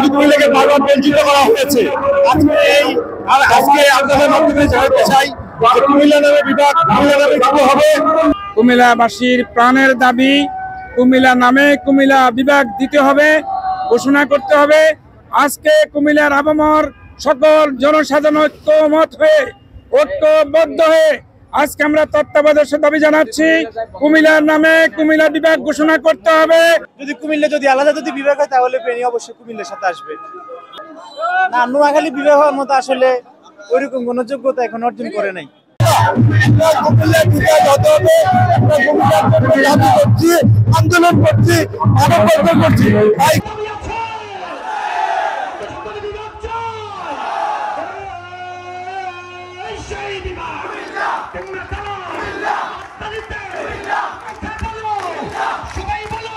কিন্তু কুমিল্লাকে বারবার বঞ্চিত করা হয়েছে। আজকে আপনাদের মাধ্যমে জানাতে চাই যে কুমিল্লা নামে বিভাগ কুমিল্লা নামে কি হবে। কুমিল্লাবাসীর প্রাণের দাবি, কুমিল্লা নামে কুমিল্লা বিভাগ দিতে হবে, ঘোষণা করতে হবে। আজকে কুমিল্লার আবহাওয়ার সকল জনসাধারণ ঐক্যমত হয়ে ঐক্যবদ্ধ হয়ে আজকে আমরা তত্ত্বাবধায়ক দাবি জানাচ্ছি, কুমিল্লার নামে কুমিল্লা বিভাগ ঘোষণা করতে হবে। যদি কুমিল্লা যদি আলাদা যদি বিভাগ হয় তাহলে ফেনী অবশ্যই কুমিল্লার সাথে আসবে না। নোয়াখালী বিভাগ হওয়ার মতো আসলে ওইরকম কোনো যোগ্যতা এখন অর্জন করে নাই। আন্দোলন করছি, মানববন্ধন করছি। সবাই বলো